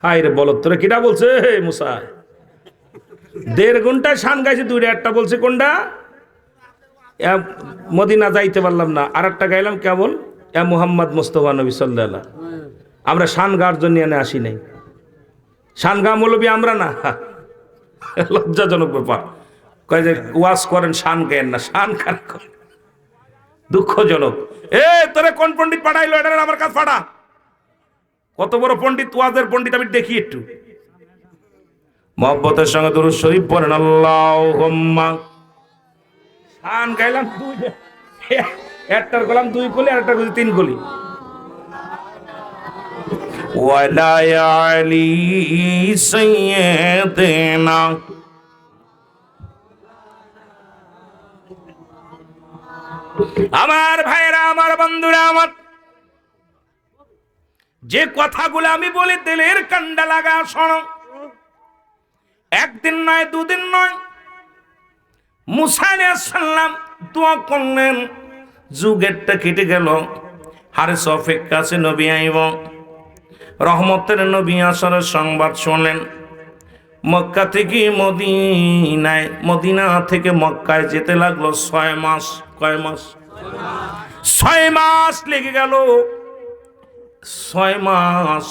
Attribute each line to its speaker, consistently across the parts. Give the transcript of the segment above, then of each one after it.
Speaker 1: High রে বলত তোরা কিটা বলছে হে মুসা 1.5 ঘন্টায় শান গাইছে দুইটা একটা বলছে কোনটা মদিনা যাইতে পারলাম না আর একটা গাইলাম কেমন মুহাম্মদ মুস্তাফা নবী সাল্লাল্লাহু আলাইহি আমরা শান গার জন্য এনে আসি নাই শান গা মৌলবী আমরা না লজ্জাজনক ব্যাপার কয় যে ওয়াজ করেন শান গায়েন না শান খান করেন দুঃখজনক তোরে কোন পণ্ডিত পাঠাইলো এটা আমার কাছে পাঠা কত বড় পণ্ডিত ওয়াজের পণ্ডিত আমি দেখি একটু মহব্বতের সঙ্গে দুরূদ শরীফ পড়েন আল্লাহুম্মা শান গাইলাম দুইটা একটার গলাম 2 কলি আর একটা কলি 3 কলি ওয়ালা আলী সাইয়্যিদিনা আমার ভাইরা আমার বন্ধুরা আমার যে কথাগুলো আমি বলি দিলের কান্ডা লাগা শোনো একদিন নয় দুদিন নয় মুসা আলাইহিস সালাম দোয়া করলেন যুগেরটা কেটে গেল হারেস অপেক্ষা আছে নবী আইব রহমতের নবী আসার সংবাদ শুনলেন মক্কা থেকে মদিনায় মদিনা থেকে মক্কায় যেতে লাগলো 6 মাস কয় মাস 6 মাস লেগে গেল 6 মাস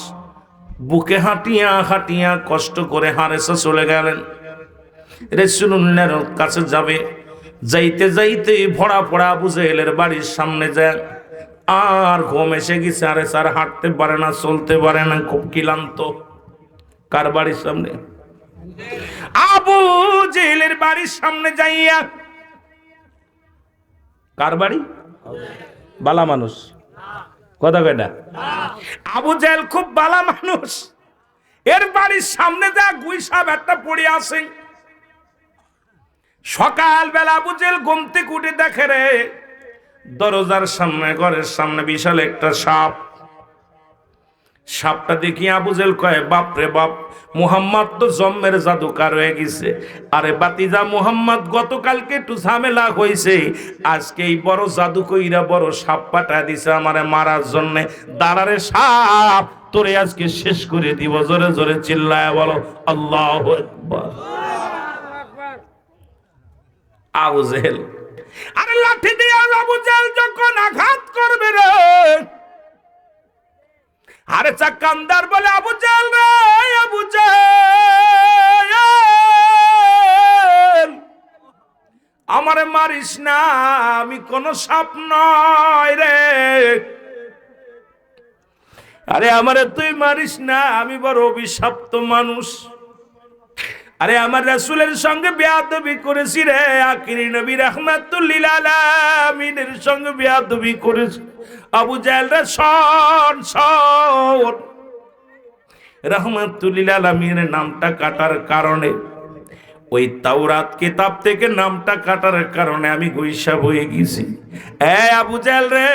Speaker 1: বুকে হাঁটিয়া হাঁটিয়া কষ্ট করে হারেসা চলে গেলেন রাসূলুল্লাহর কাছে যাবে যাইতে যাইতে ভরা পড়া আবু জেহেলের বাড়ির সামনে যায় আর ঘুম এসে গেছে আরে স্যার হাঁটতে পারে না চলতে পারে না খুব ক্লান্ত কার বাড়ির সামনে আবু জেহেলের বাড়ির সামনে যাইয়া কার বাড়ি বালা মানুষ কথা কয়টা আবু জেহেল খুব বালা মানুষ এর বাড়ির সামনে যা গুইসাব একটা পড়ে আছে সকালবেলা আবু জেহেল ঘুম থেকে উঠে দেখে রে দরজার সামনে ঘরের সামনে বিশাল একটা সাপ সাপটা দেখি আবু জেহেল কয় বাপ রে বাপ মুহাম্মদ তো জম্মের জাদুকার হয়ে গেছে আরে বাতিজা মুহাম্মদ গতকালকে একটু ঝামেলা হয়েছে আজকে এই বড় জাদু কইরা বড় সাপ পাঠা দিছে আমারে মারার জন্য দাঁড়ারে সাপ তোরে আজকে শেষ করে দিব জোরে জোরে চিল্লায় বলো আল্লাহু আকবার আবু জেহেল আরে লাঠি দিয়ে আবু জেহেল যখন আঘাত করবে রে আরে চাকান্দার বলে আবু জেহেল রে আবু জেহেল আমারে মারিস না আমি কোন সাপ নয় রে আরে আমারে তুই মারিস না আমি বড় অভিশপ্ত মানুষ আরে আমার রাসূলের সঙ্গে বেয়াদবি করেছি রে আখিরি নবী রাহমাতুল লিল আলামিনের সঙ্গে বেয়াদবি করেছি আবু জেহেল রে শোন রাহমাতুল লিল আলামিনের নামটা কাটার কারণে ওই তাওরাত কিতাব থেকে নামটা কাটার কারণে আমি গইসা হয়ে গেছি আবু জেহেল রে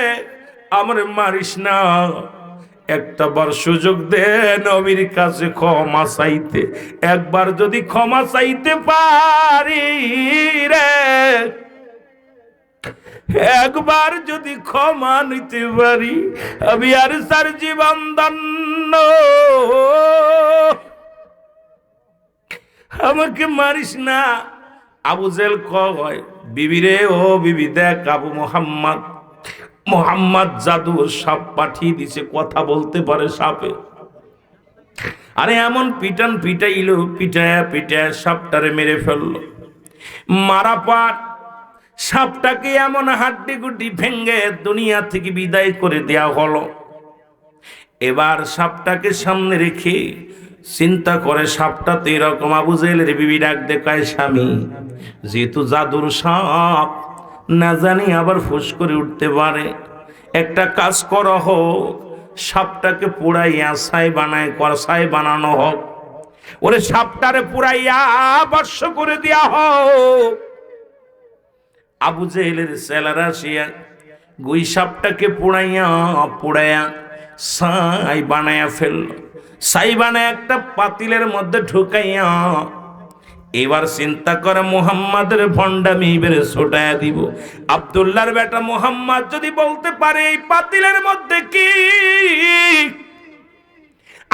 Speaker 1: আমারে মারিস না একটা বার সুযোগ দে নবীর কাছে ক্ষমা চাইতে একবার যদি ক্ষমা চাইতে পারি রে একবার যদি ক্ষমা নিতে পারি আমি আর সার জীবন দান্ন আমাকে মারিস না আবু জেহেল কয় বিবি রে ও বিবি দেখ আবু মোহাম্মদ জাদু সাপ পাঠিয়ে দিছে কথা বলতে পারে সাপে আরে এমন পিটান পিটাইলো পিটায় সাপটারে মেরে ফেললো মারা পাট সাপটাকে এমন হাড্ডি গুড্ডি ভেঙ্গে দুনিয়া থেকে বিদায় করে দেয়া হলো এবার সাপটাকে সামনে রেখে চিন্তা করে সাপটা তো এরকম আবু জেহেলের বিবি ডাক দেখায় স্বামী যেহেতু জাদুর সাপ না জানি আবার ফুস করে উঠতে পারে একটা কাজ করা হোক সাপটাকে পুড়াইয়া ছাই বানানো হোক ওরে সাপটারে পুড়াইয়া বর্ষ করে দেয়া হোক আবু জেহেলের ছেলেরা আসিয়া গুই সাপটাকে পুড়াইয়া ছাই বানাইয়া ফেলল ছাই বানায় একটা পাতিলের মধ্যে ঢুকাইয়া এবার চিন্তা করে মুহাম্মাদের ভণ্ডামি বেড়ে ছোটায়া দিব আব্দুল্লাহর বেটা মুহাম্মদ যদি বলতে পারে এই পাতিলের মধ্যে কি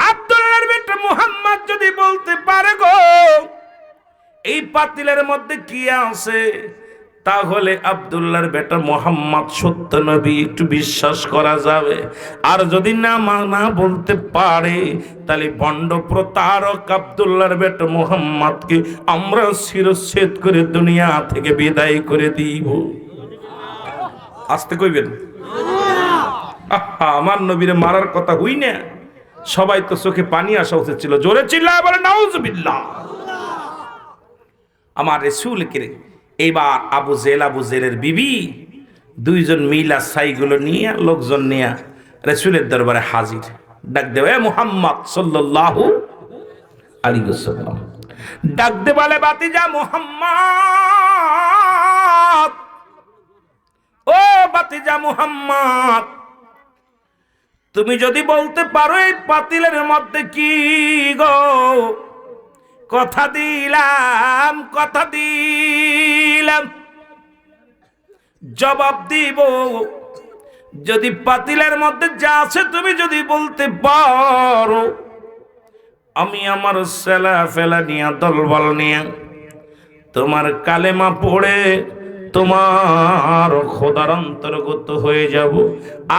Speaker 1: আব্দুল্লাহর বেটা মুহাম্মদ যদি বলতে পারে গো এই পাতিলের মধ্যে কি আছে, তাহলে আব্দুল্লাহর বেটা মুহাম্মদ সত্য নবী, একটু বিশ্বাস করা যাবে। আর যদি না বলতে পারে, তাহলে ভণ্ড প্রতারক আব্দুল্লাহর বেটা মুহাম্মদকে আমরা শিরচ্ছেদ করে দুনিয়া থেকে বিদায় করে দিব। আসতে কইবেন, আমার নবীরে মারার কথা হই না, সবাই তো চোখে পানি আসা উচিত ছিল। জোরে চিল্লায় বলে নাউজুবিল্লাহ। আমার রাসূলকে এইবার আবু জেলের বিবি দুইজন মিলা ছাইগুলো নিয়ে, লোকজন নিয়ে রাসূলের দরবারে হাজির। ডাক দেবে মুহাম্মদ সাল্লাল্লাহু আলাইহি ওয়াসাল্লাম, ডাক দে বলে বাতিজা মুহাম্মদ, ও বাতিজা মুহাম্মদ, তুমি যদি বলতে পারো এই পাতিলের মধ্যে কি গো, কথা দিলাম জবাব দিব। যদি পাতিলের মধ্যে যা আছে তুমি যদি বলতে পারো, আমি আমার সেলা ফেলা নিয়ে দলবল নিয়ে তোমার কালেমা পড়ে তোমার খোদার অন্তর্গত হয়ে যাব।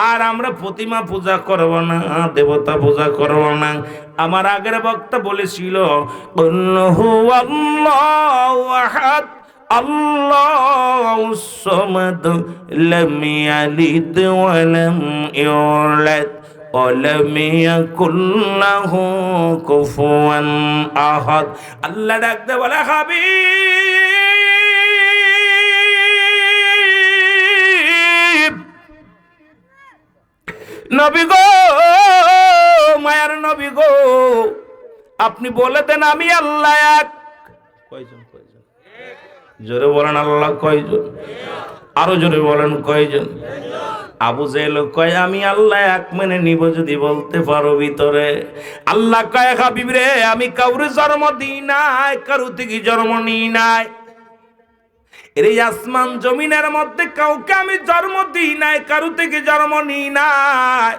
Speaker 1: আর আমরা প্রতিমা পূজা করব না, দেবতা পূজা করব না। আমার আগের বক্তা বলেছিল আল্লাহু আহাদ আল্লাহুস সামাদ লাম ইয়ালিদ ওয়া লাম ইউলাদ ওয়া লাম ইয়াকুল লাহু কুফুয়ান আহাদ। আল্লাহ ডাকতে বলে হাবিব নবী গো, মায়ার নবী গো, আপনি বলে দেন আমি আল্লাহ এক। কয়জন? জোরে বলেন আল্লাহ কয়জন? আরো জোরে বলেন কয়জন? আবু জেহেল কয় আমি আল্লাহ এক মেনে নিব যদি বলতে পারো ভিতরে। আল্লাহ কয় হাবিব রে, আমি কাউরে জন্ম দিই নাই, কারো থেকে জন্ম নিই নাই। এই আসমান জমিনের মধ্যে কাউকে আমি জন্ম দিই নাই, কারো থেকে জন্ম নিই নাই।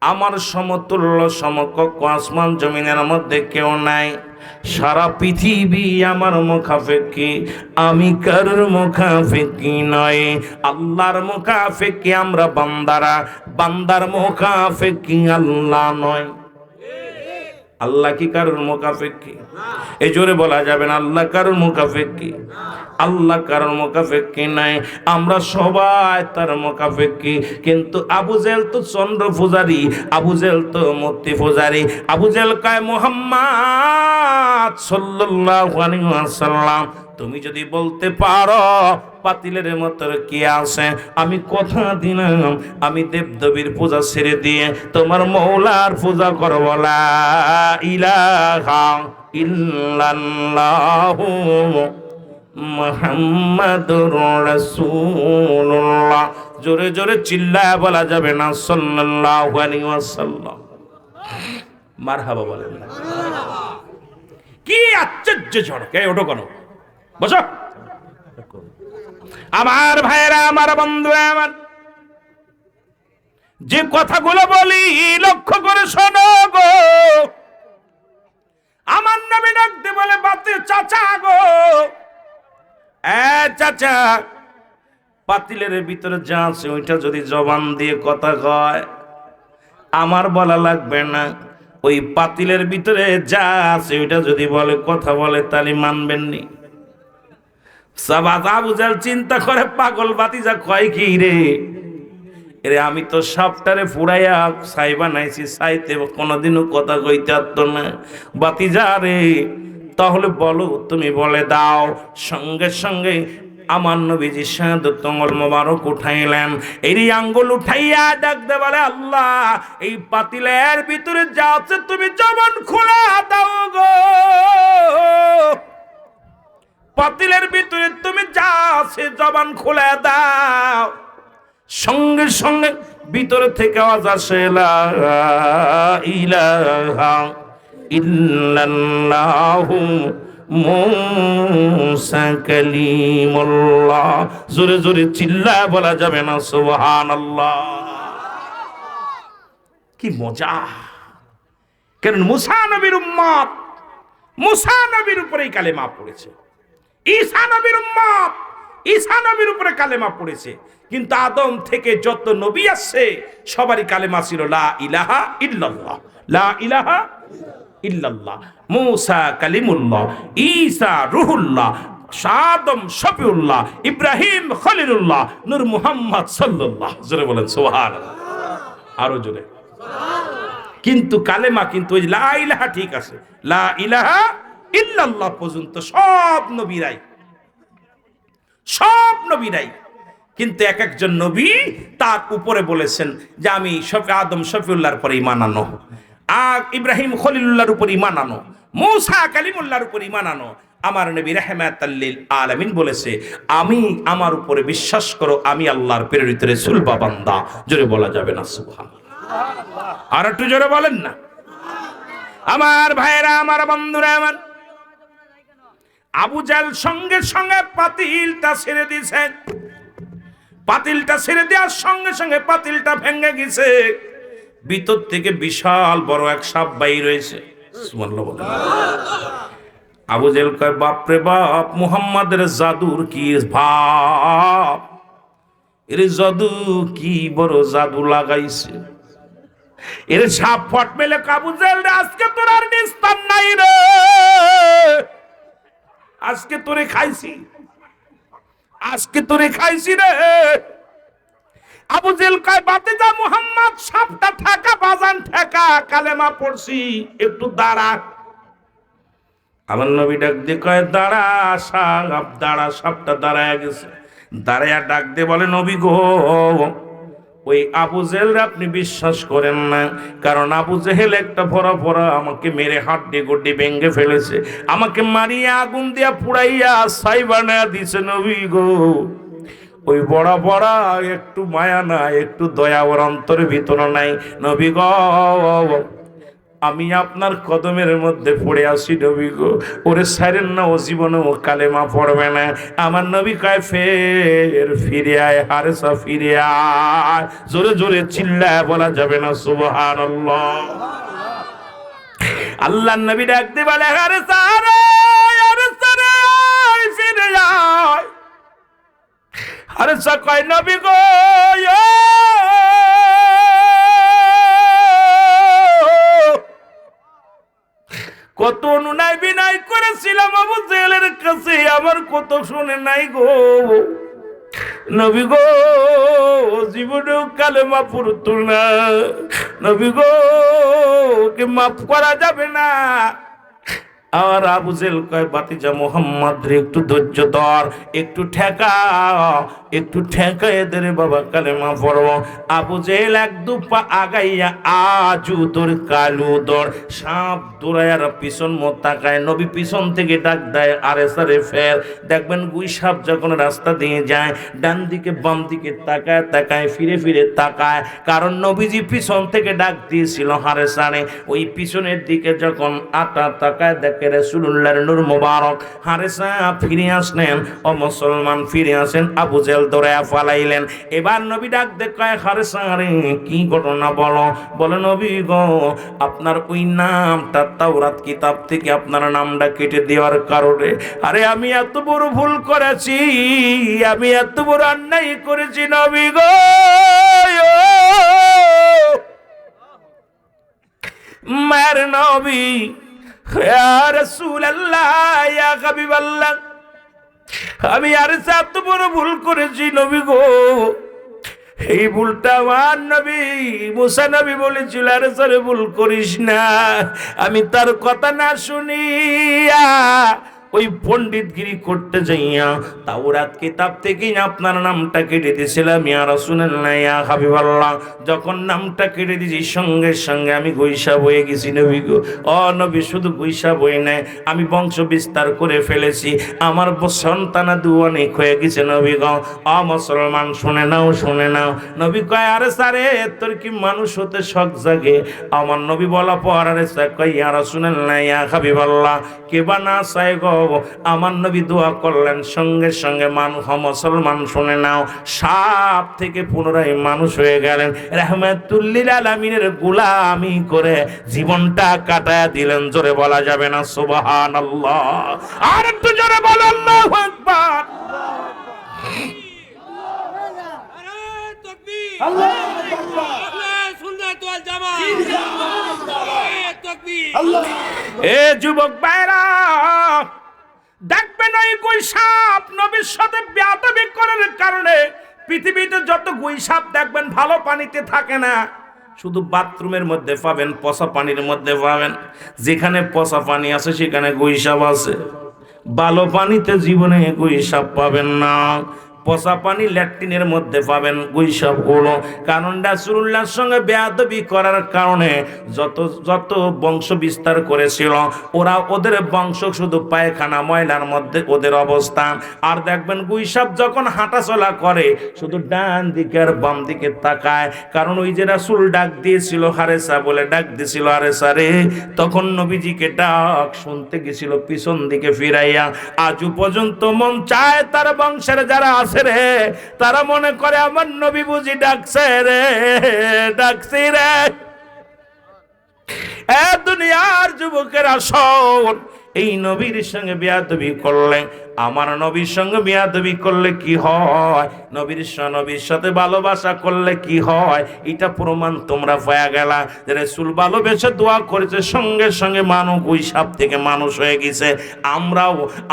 Speaker 1: আমার সমতুল্য সমকক্ষ আসমান জমিনের মধ্যে কেউ নাই। সারা পৃথিবী আমার মুখাফেকি, আমি কারোর মুখাফেকি নয়। আল্লাহর মুখাফেকি আমরা বান্দারা, বান্দার মুখাফেকি আল্লাহ নয়। আল্লাহ কি কারোর মুখাফেকি? এই জোরে বলা যাবে না আল্লাহ কারোর মুখাফেকি। আল্লাহ কারোর মুখাফেকি নাই, আমরা সবাই তার মুখাফেকি। কিন্তু আবু জেহেল তো চন্দ্র পূজারি, আবু জেহেল তো মূর্তি পূজারি। আবু জেহেল কয় মুহাম্মদ সাল্লাল্লাহু আলাইহি ওয়াসাল্লাম, তুমি যদি বলতে পারো পাতিলের মতো কি আছে, আমি কথা দিলাম আমি দেবদেবীর পূজা ছেড়ে দিয়ে তোমার মৌলার পূজা করব। লা ইলাহা ইল্লাল্লাহু মুহাম্মাদুর রাসূলুল্লাহ। জোরে জোরে চিল্লায় বলা যাবে না সাল্লাল্লাহু আলাইহি ওয়াসাল্লাম? মারহাবা বলেন না? কি আশ্চর্য ঝড়কে! ওঠো কেন, বসো। আমার ভাইরা, আমার বন্ধুরা, আমার যে কথাগুলো বলি লক্ষ্য করে শোনো গো। আমার নবী ডাকতে বলে বাতে চাচা গো, চাচা, পাতিলের ভিতরে যা আছে ওইটা যদি জবান দিয়ে কথা কয়, আমার বলা লাগবে না। ওই পাতিলের ভিতরে যা আছে ওইটা যদি বলে, কথা বলে, তাহলে মানবেন নি? আবু জেহেল চিন্তা করে, পাগল বাতিজা কয় কি রে, এরে আমি তো সাপটারে ফুরাইয়া ছাই বানাইছি, ছাইতে কোনোদিনও কথা কইতে পারতো না। বাতিজা রে, তাহলে বলো, তুমি বলে দাও। সঙ্গে সঙ্গে আমার নবীজি শাহাদাত আঙ্গুল মোবারক উঠাইলেন। এই আঙ্গুল উঠাইয়া ডাকতে বলে আল্লাহ, এই পাতিলের ভিতরে যা আছে তুমি জবান খোলা দাও গো। পাতিলের ভিতরে তুমি যা আছে জবান খুলে দাও। সঙ্গে সঙ্গে ভিতরে থেকে আওয়াজ আসে, লা ইলাহা ইল্লাল্লাহু মুসা কালিমুল্লাহ। জোরে জোরে চিল্লায় বলা যাবে না সুবহানাল্লাহ? কি মজা! কারণ মুসা নবীর উম্মত, মুসা নবীর উপরেই কালেমা পড়েছে। ঈসা নবীর উম্মত, ঈসা নবীর উপরে কালেমা পড়েছে। কিন্তু আদম থেকে যত নবী আসছে সবারই কালেমা ছিল লা ইলাহা ইল্লাল্লাহ, লা ইলাহা ইল্লাল্লাহ। মুসা কালিমুল্লাহ, ঈসা রুহুল্লাহ, আদম শফিউল্লাহ, ইব্রাহিম খলিলুল্লাহ, নূর মুহাম্মদ সাল্লাল্লাহ। জোরে বলেন সুবহানাল্লাহ, আরো জোরে। কিন্তু কালেমা কিন্তু ওই লা ইলাহা ঠিক আছে, লা ইলাহা ইল্লাল্লাহ পর্যন্ত সব নবীরাই, সব নবীরাই। কিন্তু এক একজন নবী তার উপরে বলেছেন যে আমি আদম শফিউল্লাহর পরে ঈমান আনো, আর ইব্রাহিম খলিলুল্লাহর উপর ঈমান আনো, মুসা কালিমুল্লাহর উপর ঈমান আনো। আমার নবী রাহমাতাল লিল আলামিন বলেছে আমি আমার উপরে বিশ্বাস করো, আমি আল্লাহর প্রেরিত রাসূল বা বান্দা। জোরে বলা যাবে না সুবহানাল্লাহ? আর একটু জোরে বলেন না। আমার ভাইরা, আমার বন্ধুরা, আমার আবু জাহেল সঙ্গে সঙ্গে পাতিলটা ছেড়ে দিয়েছেন। পাতিলটা ছেড়ে দেওয়ার সঙ্গে সঙ্গে পাতিলটা ভেঙে গেছে। ভিতর থেকে বিশাল বড় এক সাপ বাইর হয়েছে। সুবহানাল্লাহ বলেন। আবু জাহেল কয় বাপরে বাপ, মুহাম্মাদের জাদুর কি ভাব, এর জাদু কি বড় জাদু লাগাইছে। এর সাপ ফট মেলে আবু জাহেল রে, আজকে তোর আর নিস্তার নাই রে, আজকে তোরে খাইছি, আজকে তোরে খাইছি রে। আবু জাহেল কয় বাতিজা মুহাম্মদ, সাপটা ঠেকা, বাজান ঠেকা, কালেমা পড়ছি, একটু দাঁড়া। আমার নবী ডাক দিয়ে কয় দাঁড়া সাপ, দাঁড়া। সাপটা দাঁড়ায় গেছে। দাঁড়ায়া ডাক দিয়ে বলে নবী গো, ওই আবু জেহেল আপনি বিশ্বাস করেন না, কারণ আবু জেহেল একটা ভরা ভরা আমাকে মেরে হাড্ডি গুড্ডি ভেঙে ফেলেছে, আমাকে মারিয়া আগুন দিয়া পুড়াইয়া ছাই বানায়া দিছে। নবী গো, ওই বড় বড় একটু মায়া নাই, একটু দয়া ওর অন্তরের ভিতরে নাই। নবী গো, আমি আপনার কদমের মধ্যে পড়ে আসি নবী গো, ওরে ছাড়েন না, ও জীবনে ও কালেমা পড়বে না। আমার নবী কয় ফের ফিরে আয় হারেসা, ফিরে আয়। জোরে জোরে চিল্লায় বলা যাবে না সুবহানাল্লাহ? আল্লাহর নবী ডাক দিয়ে বলে হারেসা রে, হারেসা রে, ফিরে আয়। হারেসা কয় নবী গো, কত অনুনয় বিনয় করেছিলাম আবু জেহেলের কাছে, আমার কত শুনে নাই গো। নবী গো, জীবনেও কালেমা পড়তো না। নবী গো, কে মাফ করা যাবে না। আর আবু জেহেল কয় বাতিজা মুহাম্মদ রে, একটু ধৈর্য ধর, একটু ঠেকা, একটু ঠেকা এদের বাবা, কালেমা পড়ব। আবু জেহেল এক দু পা আগাইয়া আজু তোর কালু দর, সাপ দৌড়ায়ার পিছন মত তাকায়। নবী পিছন থেকে ডাক দেয় আরে সারে ফের। দেখবেন গুই সাপ যখন রাস্তা দিয়ে যায়, ডান দিকে বাম দিকে তাকায় তাকায়, ফিরে ফিরে তাকায়, কারণ নবীজি পিছন থেকে ডাক দিয়েছিল হারে সারে। ওই পিছনের দিকে যখন আটা তাকায় দেখে রাসূলুল্লাহর নূর মুবারক। হারেসা ফিরে আসলেন, ও মুসলমান ফিরে আসেন। আবু জেহেল দৌড়ায়া পালাইলেন। এবার নবী ডাক দেখায় হারেসা রে, কি ঘটনা বলো। বলে নবী গো, আপনার ওই নামটা তাওরাত কিতাব থেকে আপনার নামটা কেটে দেওয়ার কারণে, আরে আমি এত বড় ভুল করেছি, আমি এত বড় অন্যায় করেছি নবী গো। মার নবী, ইয়া রাসূলুল্লাহ, ইয়া হাবিবাল্লাহ, আমি আর এত বড় ভুল করেছি নবী গো। এই ভুলটা আমার নবী মুসা নবী বলেছিল, আরে সরে ভুল করিস না। আমি তার কথা না শুনিয়া ওই পণ্ডিতগিরি করতে যাইয়া তাওরাত কিতাব থেকে আপনার নামটা কেটে দিয়েছিলাম ইয়া রাসূলুল্লাহ, ইয়া হাবিবাল্লাহ। যখন নামটা কেটে দিয়েছি সঙ্গে সঙ্গে আমি গৈসা বয়ে গেছি নবী গো। ও নবী, শুধু গৈসা বই নাই, আমি বংশ বিস্তার করে ফেলেছি, আমার সন্তানাদি অনেক হয়ে গেছে নবী গো। ও মুসলমান শুনে নাও, শুনে নাও। নবী কয় আরে সারে, তোর কি মানুষ হতে শখ জাগে? আমার নবী বলা পর আরে কয় ইয়া রাসূলুল্লাহ, ইয়া হাবিবাল্লাহ, কে বা না চায় গো, আমার নবী দোয়া করলেন, সঙ্গে সঙ্গে মুসলমান শুনে নাও, সাপ থেকে পুনরায় মানুষ হয়ে গেলেন। রাহমাতুল লিল আলামিনের গোলামি করে জীবনটা কাটায় দিলেন। জোরে বলা যাবে না সুবহানাল্লাহ? আর একটু জোরে বলো আল্লাহু আকবার। এ যুবক ভাইরা, দেখবেন ওই গুই সাপ নবীর সাথে বেয়াদবি করার কারণে পৃথিবীতে যত গুই সাপ দেখবেন ভালো পানিতে থাকে না, শুধু বাথরুমের মধ্যে পাবেন, পচা পানির মধ্যে পাবেন। যেখানে পচা পানি আছে সেখানে গুই সাপ আছে, ভালো পানিতে জীবনে গুই সাপ পাবেন না। পচা পানি ল্যাট্রিনের মধ্যে পাবেন গুই সাপগুলো। কারণ রাসূলুল্লাহর সঙ্গে বেয়াদবি করার কারণে যত যত বংশ বিস্তার করেছিল, ওরা ওদের বংশ শুধু পায়খানা ময়লার মধ্যে ওদের অবস্থান। আর দেখবেন গুই সাপ যখন হাঁটাচলা করে শুধু ডান দিকে আর বাম দিকে তাকায়। কারণ ওই যে রাসূল ডাক দিয়েছিল হারেসা বলে, ডাক দিয়েছিল হারেসা রে, তখন নবীজিকে ডাক শুনতে গেছিল পিছন দিকে ফিরাইয়া। আজও পর্যন্ত মন চায় তার বংশের যারা রে, তারা মনে করে আমার নবী বুঝি ডাকছে রে, ডাকছি রে। এ দুনিয়ার যুবকেরা শোন, এই নবীর সঙ্গে বেয়াদবি করলে, আমার নবীর সঙ্গে বেয়াদবি করলে কি হয়, নবীর সাথে ভালোবাসা করলে কি হয়, এটা প্রমাণ তোমরা পায়া গেলা। রাসূল ভালোবেসে দোয়া করেছে, সঙ্গে সঙ্গে মানুষ ওই সাপ থেকে মানুষ হয়ে গেছে।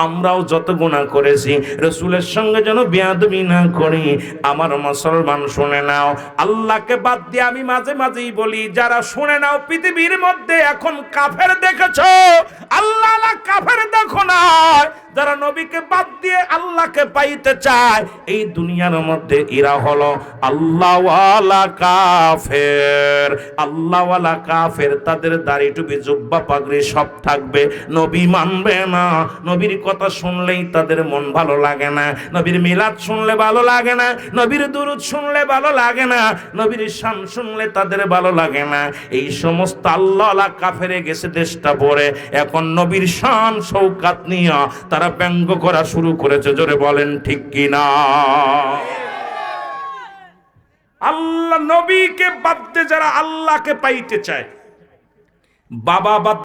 Speaker 1: আমরাও যত গুনাহ করেছি রাসূলের সঙ্গে যেন বেয়াদবি না করি। আমার মুসলমান শুনে নাও, আল্লাহকে বাদ দিয়ে আমি মাঝে মাঝেই বলি, যারা শুনে নাও, পৃথিবীর মধ্যে এখন কাফের দেখেছো, আল্লাহ কাফের দেখো না। যারা নবীকে বাদ দিয়ে আল্লাহকে পাইতে চায় এই দুনিয়ার মধ্যে, এরা হলো আল্লাহওয়ালা কাফের। আল্লাহওয়ালা কাফের, তাদের দাড়ি টুপি জুব্বা পাগড়ি সব থাকবে, নবী মানবে না। নবীর কথা শুনলেই তাদের মন ভালো লাগে না, নবীর মিলাদ শুনলে ভালো লাগে না, নবীর দুরূদ শুনলে ভালো লাগে না, নবীর শান শুনলে তাদের ভালো লাগে না। এই সমস্ত আল্লাহওয়ালা কাফেরে গেছে দেশটা পড়ে। এখন নবীর শান শৌকাত নিয়ে তারা ব্যঙ্গ করা শুরু করেছে। জোরে বলেন ঠিক কিনা? আল্লাহ নবীকে বাদ দিয়ে যারা আল্লাহকে পাইতে চায়, বাবা বাদ